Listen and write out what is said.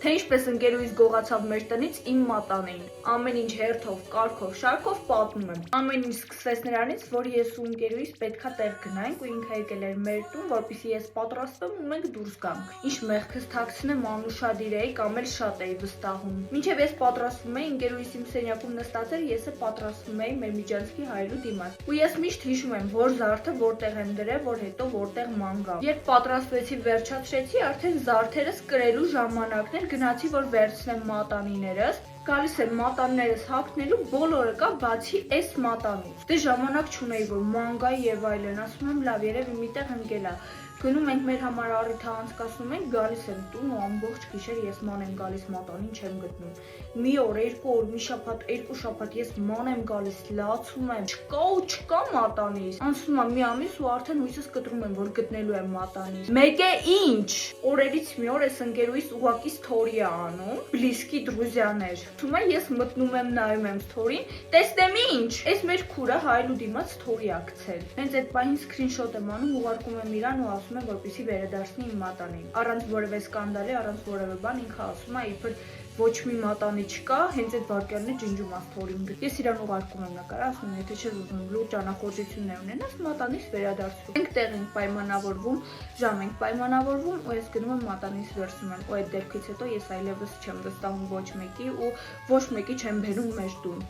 թե ինչպես ընկերուհիս գողացավ մեր տնից իմ մատանին։ Ամեն ինչ հերթով, կարգով, շարքով պատմում եմ։ Ամեն ինչ սկսվեց նրանից, որ ես ու ընկերուհիս պետքա տեղ գնայինք ու ինքը եկել էր մեր տուն, որպեսզի ես պատրաստվեմ ու մենք դուրս գանք։ Ինչ մեղքս թաքցնեմ, անուշադիր էի կամ էլ շատ էի վստահում։ Մինչև ես պատրաստվում էի, ընկերուհիս իմ սենյակում նստած էր, ես էլ պատրաստվում էի մեր միջանցքի հայելու դիմաց։ Ու ես միշտ հիշում եմ, որ զարդը որտեղ եմ դրել, որ հետո որտեղ ման գա։ Երբ պատրաստվեցի, վերջացրեցի, արդեն զարդերս կրելու ժամանակն էր, գնացի որ վերցնեմ մատանիներս, գալիս եմ մատաններս հագնելու, բոլորը կա բացի այս մատանից։ Դե ժամանակ չունեի որ ման գա եւ այլն, ասում եմ լավ, երևի միտեղ ընկել է։ Գնում ենք մեր համար առիթը անցկացնում ենք, գալիս եմ տուն ու ամբողջ գիշեր ես ման եմ գալիս մատանին չեմ գտնում։ Մի օր, երկու օր, մի շաբաթ, երկու շաբաթ ես ման եմ գալիս, լացում եմ, չկա մատանիս։ Անցնում է մի ամիս ու արդեն հույսս կտրում եմ, որ գտնելու եմ մատանիս։ Մեկ է ինչ, օրերից մի օր այս ընկերուհիս ուղակի սթորի է անում, բլիսկի դրուզյաներ։ Թվում է ես մտնում եմ, նայում եմ սթորին, տեսնեմ ինչ, այս մեր քուրը հայելու դիմաց սթորի ա գցել։ Հենց այդ պահին սկրինշոտ եմ անում, ուղարկում եմ իրան ու ասում եմ, որպեսզի վերադարձնի իմ մատանին։ Առանց որևէ սկանդալի, առանց որևէ բան ինքը ասում է, իբր ոչ մի մատանի չկա, հենց այդ վարքյանն է ջնջում ասթորին։ Ես իրան ուղարկում եմ նկարը, ասում եմ, եթե չես ուզում լուրջ ճանախորժություններ ունենաս, մատանից վերադարձրու։ Մենք տեղ ենք պայմանավորվում, ժամ ենք պայմանավորվում ու ես գնում եմ մատանից վերցնում եմ։ Ու այդ դեպքից հետո ես այլևս չեմ վստահում ոչ մեկի ու ոչ մեկի չեմ բերում մեր տուն։